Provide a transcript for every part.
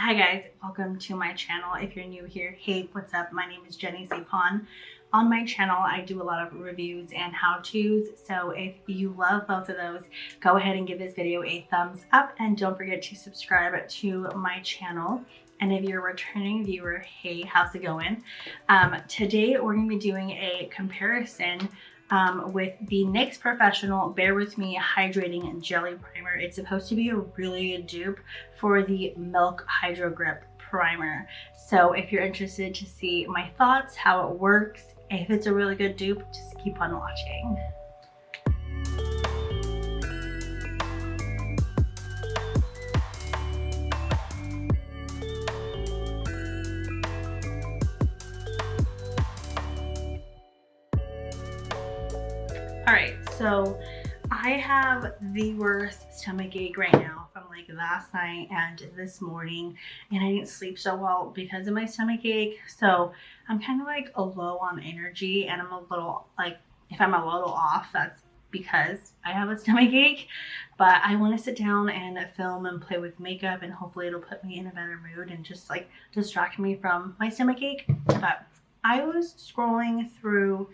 Hi guys, welcome to my channel. If you're new here, hey, what's up? My name is Jenny Sapon. On my channel, I do a lot of reviews and how-tos. So if you love both of those, go ahead and give this video a thumbs up and don't forget to subscribe to my channel. And if you're a returning viewer, hey, how's it going? Today, we're gonna be doing a comparison with the NYX Professional Bare With Me Hydrating Jelly Primer. It's supposed to be a really good dupe for the Milk Hydro Grip Primer. So if you're interested to see my thoughts, how it works, if it's a really good dupe, just keep on watching. All right, so I have the worst stomach ache right now from like last night and this morning, and I didn't sleep so well because of my stomach ache. So I'm kind of like low on energy, and I'm a little like, if I'm a little off, that's because I have a stomach ache. But I want to sit down and film and play with makeup, and hopefully it'll put me in a better mood and just like distract me from my stomach ache. But I was scrolling through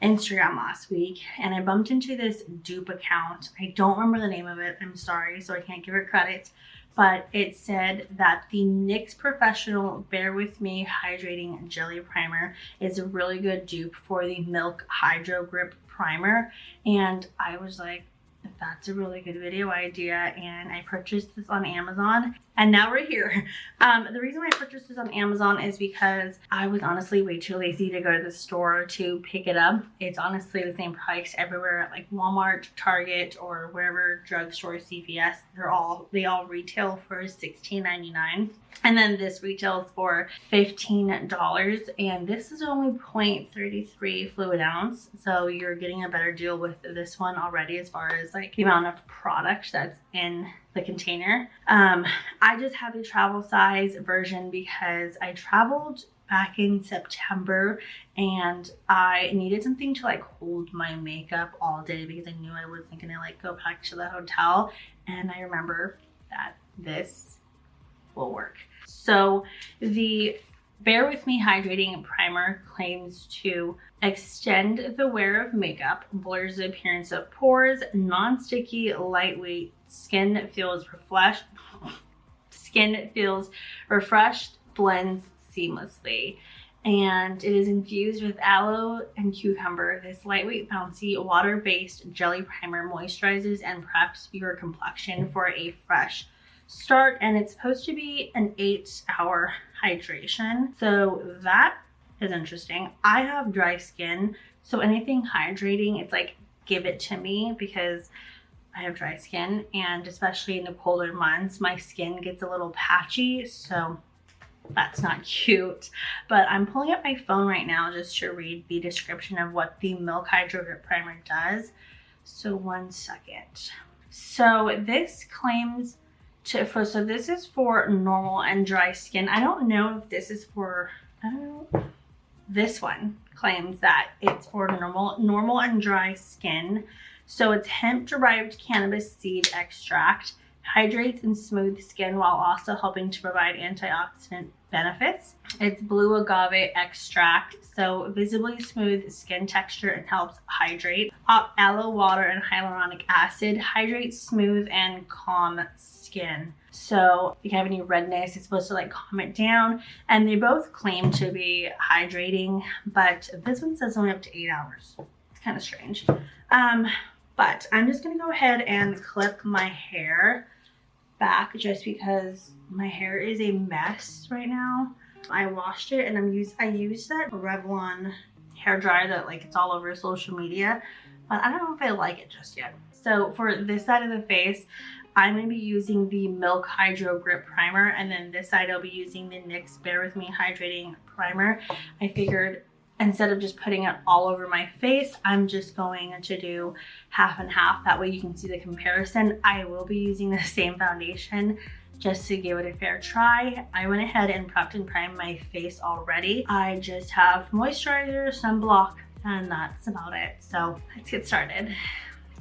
Instagram last week and I bumped into this dupe account. I don't remember the name of it, I'm sorry, so I can't give it credit, but it said that the NYX Professional Bare With Me Hydrating Jelly Primer is a really good dupe for the Milk Hydro Grip Primer. And I was like, that's a really good video idea, and I purchased this on Amazon, and now we're here. The reason why I purchased this on Amazon is because I was honestly way too lazy to go to the store to pick it up. It's honestly the same price everywhere at like Walmart, Target, or wherever, drugstore, CVS. They all retail for $16.99. And then this retails for $15, and this is only 0.33 fluid ounce. So you're getting a better deal with this one already as far as like the amount of product that's in the container. I just have the travel size version because I traveled back in September and I needed something to like hold my makeup all day because I knew I wasn't gonna like go back to the hotel, and I remember that this will work. So the Bare With Me Hydrating Primer claims to extend the wear of makeup, blurs the appearance of pores, non-sticky, lightweight, skin feels refreshed, blends seamlessly. And it is infused with aloe and cucumber. This lightweight, bouncy, water-based jelly primer moisturizes and preps your complexion for a fresh start, and it's supposed to be an 8-hour hydration. So that is interesting. I have dry skin, so anything hydrating, it's like give it to me because I have dry skin, and especially in the colder months my skin gets a little patchy, so that's not cute. But I'm pulling up my phone right now just to read the description of what the Milk Hydro Grip Primer does. So one second. So this claims so this is for normal and dry skin. I don't know if this is for, this one claims that it's for normal and dry skin. So it's hemp derived cannabis seed extract, hydrates and smooths skin while also helping to provide antioxidant benefits. It's blue agave extract, so visibly smooth skin texture and helps hydrate. Aloe water and hyaluronic acid hydrates smooth and calm skin. So if you have any redness, it's supposed to like calm it down. And they both claim to be hydrating, but this one says only up to 8 hours. It's kind of strange. But I'm just gonna go ahead and clip my hair back just because my hair is a mess right now. I washed it, and I used that Revlon hair dryer that like it's all over social media, but I don't know if I like it just yet. So for this side of the face, I'm going to be using the Milk Hydro Grip Primer, and then this side I'll be using the NYX Bare With Me Hydrating Primer. I figured instead of just putting it all over my face, I'm just going to do half and half. That way you can see the comparison. I will be using the same foundation just to give it a fair try. I went ahead and prepped and primed my face already. I just have moisturizer, sunblock, and that's about it. So let's get started.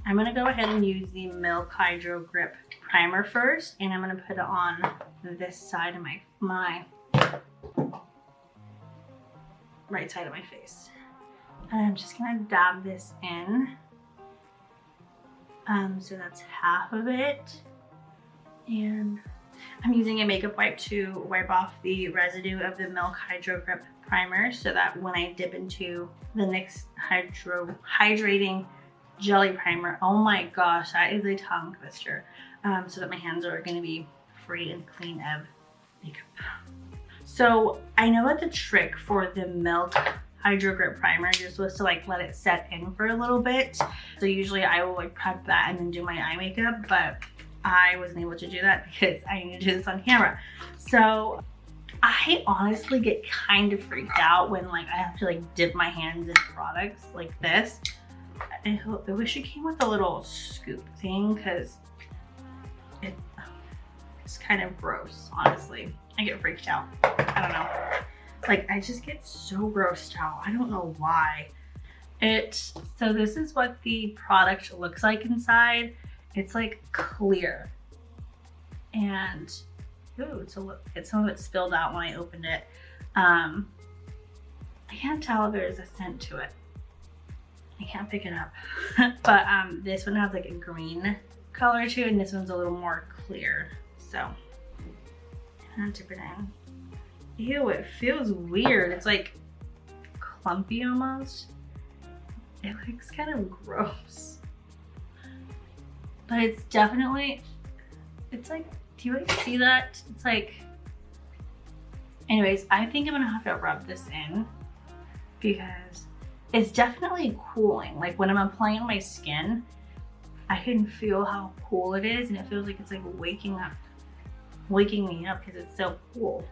I'm gonna go ahead and use the Milk Hydro Grip primer first, and I'm gonna put it on this side of my right side of my face. And I'm just gonna dab this in. So that's half of it. And I'm using a makeup wipe to wipe off the residue of the Milk Hydro Grip Primer so that when I dip into the NYX Hydrating Jelly Primer, oh my gosh, that is a tongue twister. So that my hands are gonna be free and clean of makeup. So I know that the trick for the Milk Hydro Grip Primer, you're supposed to like let it set in for a little bit. So usually I will like prep that and then do my eye makeup, but I wasn't able to do that because I need to do this on camera. So I honestly get kind of freaked out when like I have to like dip my hands in products like this. I wish it came with a little scoop thing because it's kind of gross, honestly. I get freaked out. I don't know. Like I just get so grossed out. I don't know why. So this is what the product looks like inside. It's like clear. And ooh, some of it spilled out when I opened it. I can't tell if there's a scent to it. I can't pick it up. But this one has like a green color to it, and this one's a little more clear. So I'm gonna dip it in. Ew, it feels weird. It's like clumpy almost. It looks kind of gross. But it's definitely, it's like, do you guys see that? It's like, anyways, I think I'm gonna have to rub this in because it's definitely cooling. Like when I'm applying on my skin, I can feel how cool it is, and it feels like it's like waking me up because it's so cool.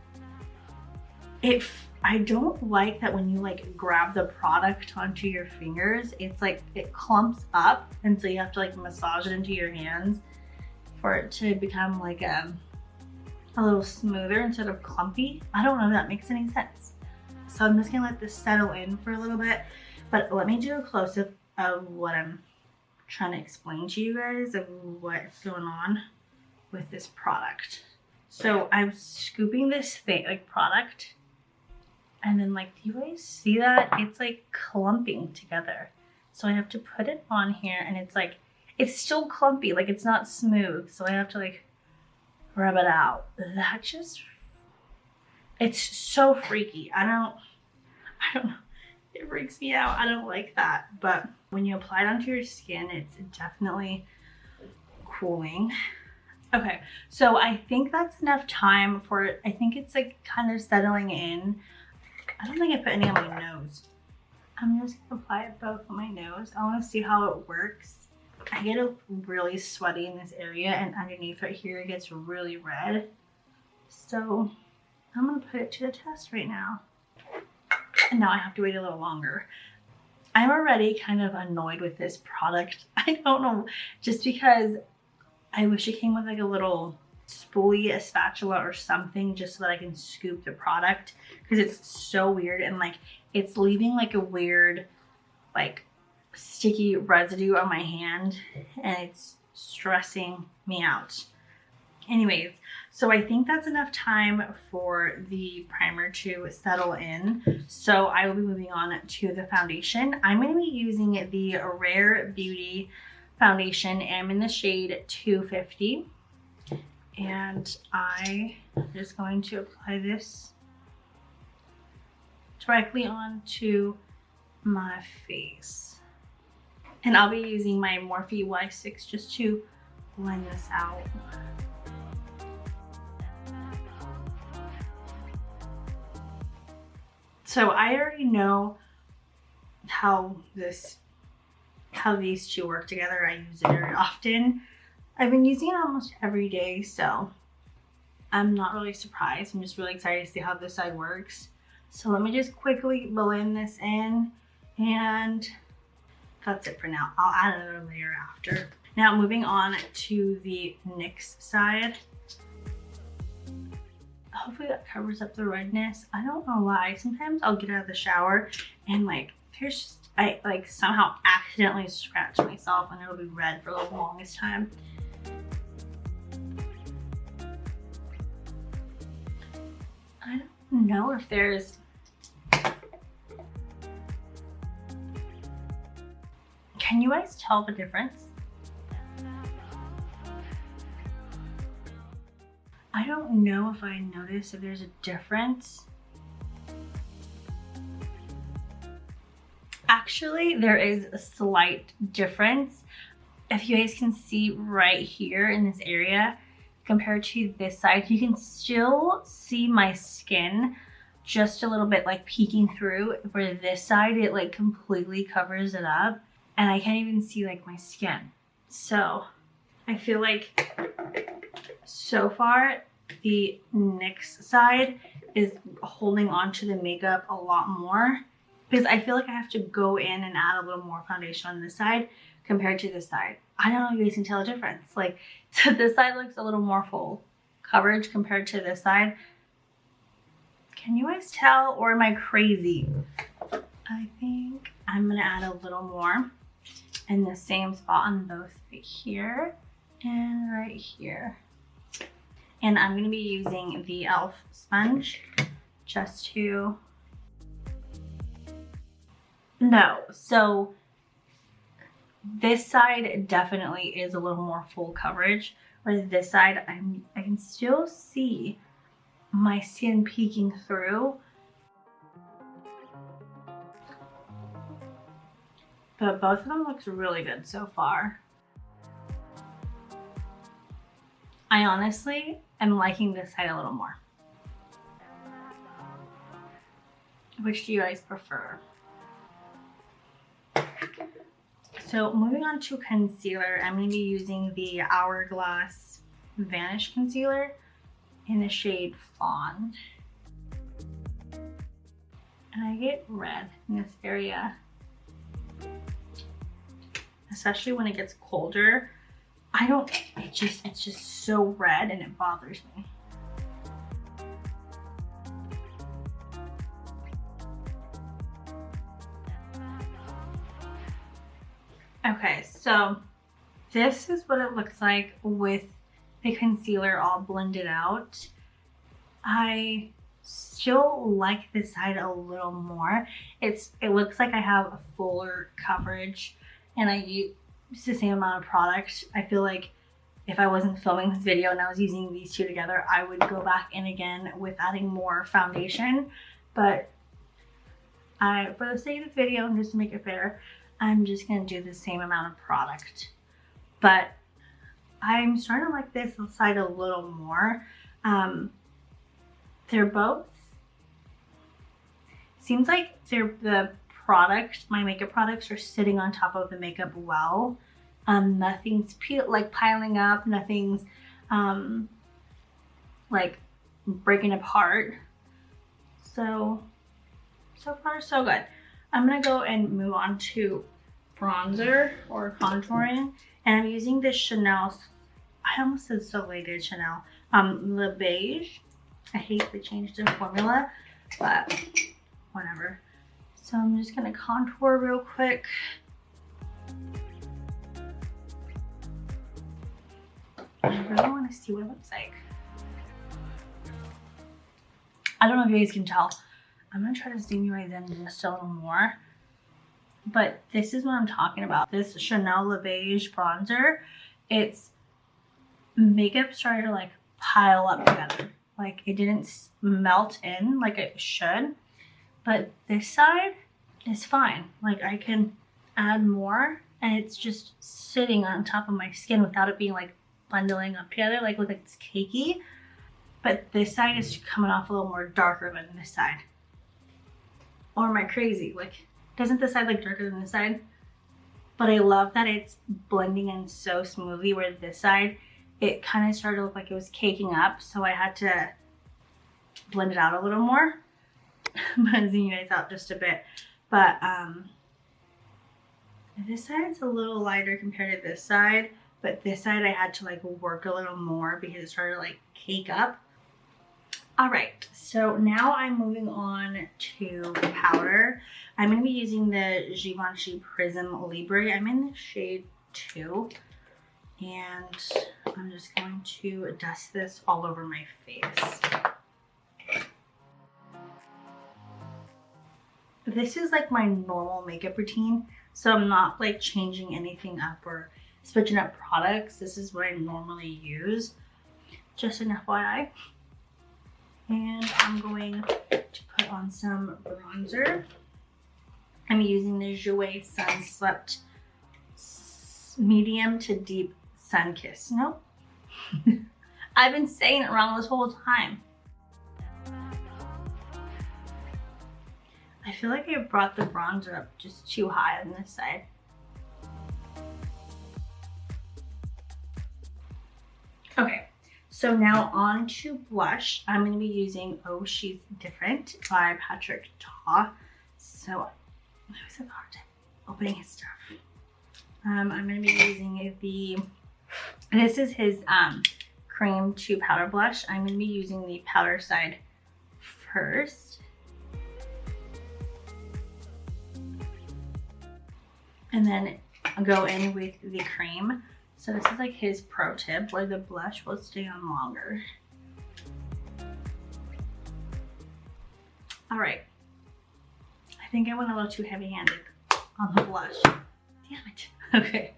I don't like that when you like grab the product onto your fingers, it's like it clumps up, and so you have to like massage it into your hands for it to become like a little smoother instead of clumpy. I don't know if that makes any sense. So I'm just gonna let this settle in for a little bit, but let me do a close-up of what I'm trying to explain to you guys of what's going on with this product. So I'm scooping this thing, like product, and then like, do you guys see that? It's like clumping together. So I have to put it on here, and it's like, it's still clumpy, like it's not smooth. So I have to like rub it out. That just, it's so freaky. I don't know. It freaks me out. I don't like that. But when you apply it onto your skin, it's definitely cooling. Okay, so I think that's enough time for it. I think it's like kind of settling in. I don't think I put any on my nose. I'm just gonna apply it both on my nose. I wanna see how it works. I get really sweaty in this area, and underneath right here it gets really red. So I'm gonna put it to the test right now. And now I have to wait a little longer. I'm already kind of annoyed with this product. I don't know, just because I wish it came with like a little spoolie, a spatula or something, just so that I can scoop the product, because it's so weird, and like it's leaving like a weird like sticky residue on my hand, and it's stressing me out. Anyways, so I think that's enough time for the primer to settle in. So I will be moving on to the foundation. I'm going to be using the Rare Beauty foundation. I'm in the shade 250. And I'm just going to apply this directly onto my face. And I'll be using my Morphe Y6 just to blend this out. So I already know how these two work together. I use it very often. I've been using it almost every day, so I'm not really surprised. I'm just really excited to see how this side works. So let me just quickly blend this in, and that's it for now. I'll add another layer after. Now moving on to the NYX side. Hopefully that covers up the redness. I don't know why. Sometimes I'll get out of the shower and like there's just, I like somehow accidentally scratch myself and it'll be red for the longest time. know if there's can you guys tell the difference? I don't know if I noticed if there's a difference. Actually, there is a slight difference. If you guys can see right here in this area compared to this side, you can still see my skin just a little bit like peeking through, where this side it like completely covers it up and I can't even see like my skin. So I feel like so far the NYX side is holding on to the makeup a lot more, because I feel like I have to go in and add a little more foundation on this side compared to this side. I don't know if you guys can tell the difference. Like, so this side looks a little more full coverage compared to this side. Can you guys tell, or am I crazy? I think I'm gonna add a little more in the same spot on both right here and right here. And I'm gonna be using the e.l.f. sponge just to, no, so this side definitely is a little more full coverage, where this side I can still see my skin peeking through. But both of them looks really good so far. I honestly am liking this side a little more. Which do you guys prefer? So moving on to concealer, I'm going to be using the Hourglass Vanish Concealer in the shade Fawn. And I get red in this area, especially when it gets colder. It's just so red and it bothers me. Okay, so this is what it looks like with the concealer all blended out. I still like this side a little more. It looks like I have a fuller coverage and I use the same amount of product. I feel like if I wasn't filming this video and I was using these two together, I would go back in again with adding more foundation. But for the sake of the video and just to make it fair, I'm just gonna do the same amount of product. But I'm starting to like this side a little more. They're both, seems like the product, my makeup products are sitting on top of the makeup well. Nothing's piling up, nothing's like breaking apart. So far so good. I'm gonna go and move on to bronzer or contouring, and I'm using this Chanel, I almost said Soleil de Chanel, Le Beige. I hate they changed the formula, but whatever. So I'm just gonna contour real quick. I really wanna see what it looks like. I don't know if you guys can tell. I'm gonna try to zoom you guys in just a little more. But this is what I'm talking about. This Chanel Le Beige bronzer, its makeup started to like pile up together. Like it didn't melt in like it should. But this side is fine. Like I can add more and it's just sitting on top of my skin without it being like bundling up together, like look like it's cakey. But this side is coming off a little more darker than this side. Or am I crazy? Like, doesn't this side look darker than this side? But I love that it's blending in so smoothly, where this side, it kind of started to look like it was caking up. So I had to blend it out a little more. I'm gonna zoom you guys out just a bit. But this side's a little lighter compared to this side. But this side I had to like work a little more because it started to like cake up. All right, so now I'm moving on to powder. I'm gonna be using the Givenchy Prism Libre. I'm in the shade 2. And I'm just going to dust this all over my face. this is like my normal makeup routine. So I'm not like changing anything up or switching up products. This is what I normally use. Just an FYI. And I'm going to put on some bronzer. I'm using the Jouer Sun Slept Medium to Deep Sun Kiss. Nope. I've been saying it wrong this whole time. I feel like I brought the bronzer up just too high on this side. Okay, so now on to blush. I'm going to be using Oh She's Different by Patrick Ta. So, I was having a hard time opening his stuff. I'm going to be using this is his cream to powder blush. I'm going to be using the powder side first. And then I'll go in with the cream. So this is like his pro tip where the blush will stay on longer. All right. I think I went a little too heavy-handed on the blush. Damn it. Okay,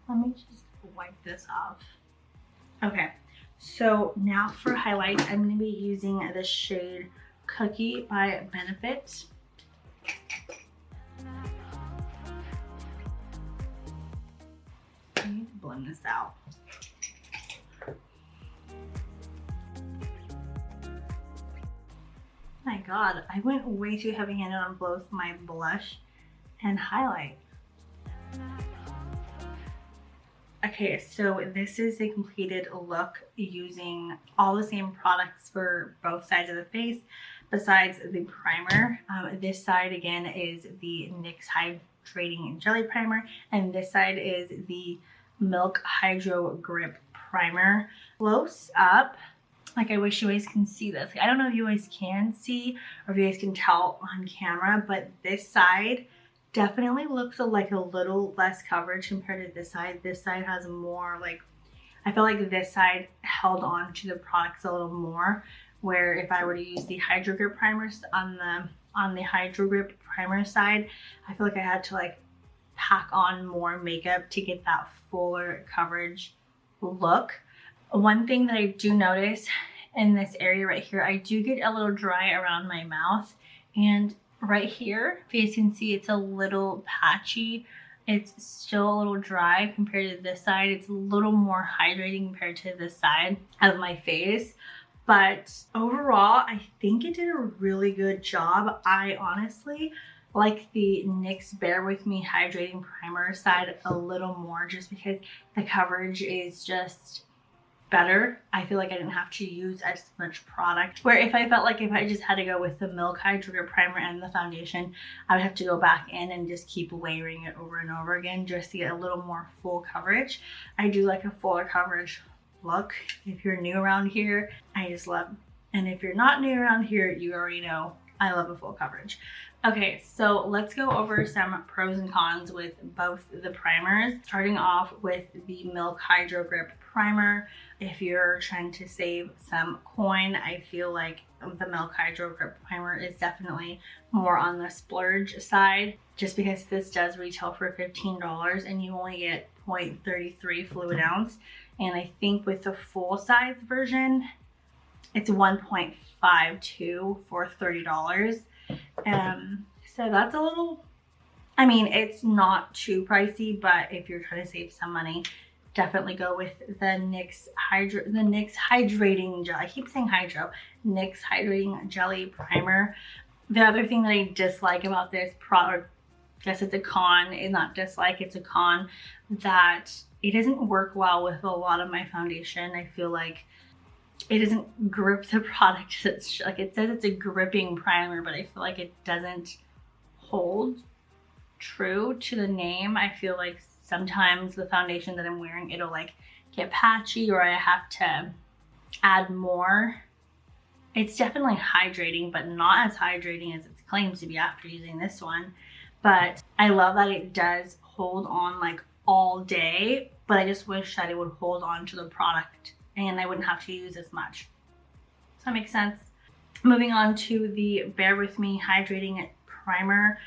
let me just wipe this off. Okay, so now for highlights, I'm going to be using the shade Cookie by Benefit. I need to blend this out. My God, I went way too heavy-handed on both my blush and highlight. Okay, so this is a completed look using all the same products for both sides of the face besides the primer. This side again is the NYX Hydrating Jelly Primer, and this side is the Milk Hydro Grip Primer. Close up, like I wish you guys can see this. I don't know if you guys can see or if you guys can tell on camera, but this side definitely looks like a little less coverage compared to this side. This side has more like, I feel like this side held on to the products a little more, where if I were to use the Hydro Grip primers on the Hydro Grip primer side, I feel like I had to like pack on more makeup to get that fuller coverage look. One thing that I do notice in this area right here, I do get a little dry around my mouth, and right here, if you guys can see, it's a little patchy. It's still a little dry compared to this side. It's a little more hydrating compared to this side of my face. But overall, I think it did a really good job. I honestly like the NYX Bear With Me Hydrating Primer side a little more just because the coverage is just better. I feel like I didn't have to use as much product, where if I felt like if I just had to go with the Milk Hydro Grip Primer and the foundation, I would have to go back in and just keep layering it over and over again just to get a little more full coverage. I do like a fuller coverage look. If you're new around here, I just love, and if you're not new around here, you already know I love a full coverage. Okay, so let's go over some pros and cons with both the primers. Starting off with the Milk Hydro Grip Primer. If you're trying to save some coin, I feel like the Milk Hydro Grip Primer is definitely more on the splurge side, just because this does retail for $15 and you only get 0.33 fluid ounce. And I think with the full size version, it's 1.52 for $30. So that's a little, I mean, it's not too pricey, but if you're trying to save some money, definitely go with the NYX Hydrating Gel. I keep saying Hydro. NYX Hydrating Jelly Primer. The other thing that I dislike about this product, I guess it's a con, it's not dislike, it's a con, that it doesn't work well with a lot of my foundation. I feel like it doesn't grip the product. It's like, it says it's a gripping primer, but I feel like it doesn't hold true to the name. I feel like sometimes the foundation that I'm wearing, it'll like get patchy, or I have to add more. It's definitely hydrating, but not as hydrating as it claims to be after using this one. But I love that it does hold on like all day, but I just wish that it would hold on to the product and I wouldn't have to use as much. Does that make sense? Moving on to the Bear With Me Hydrating primer.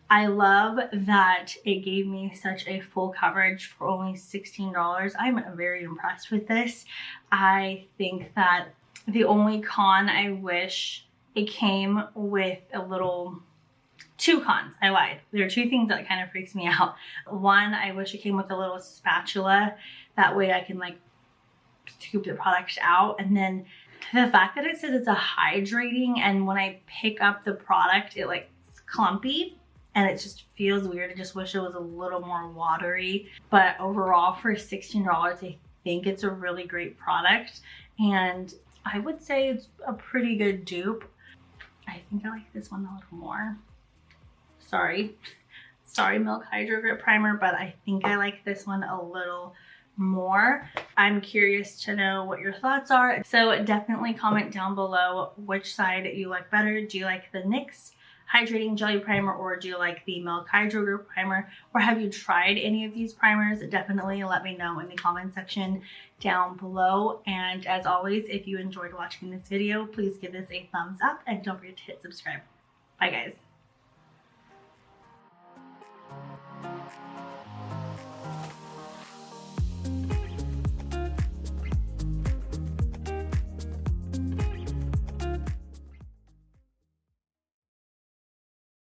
I love that it gave me such a full coverage for only $16. I'm very impressed with this. I think that the only con, I wish it came with a little, two cons, I lied. There are two things that kind of freaks me out. One, I wish it came with a little spatula. That way I can like scoop the product out. And then the fact that it says it's a hydrating, and when I pick up the product, it like it's clumpy and it just feels weird. I just wish it was a little more watery. But overall, for $16, I think it's a really great product. And I would say it's a pretty good dupe. I think I like this one a little more. Sorry Milk Hydro Grip Primer, but I think I like this one a little more. I'm curious to know what your thoughts are. So definitely comment down below which side you like better. Do you like the NYX Hydrating Jelly Primer, or do you like the Milk Hydro Grip Primer? Or have you tried any of these primers? Definitely let me know in the comment section down below. And as always, if you enjoyed watching this video, please give this a thumbs up and don't forget to hit subscribe. Bye guys.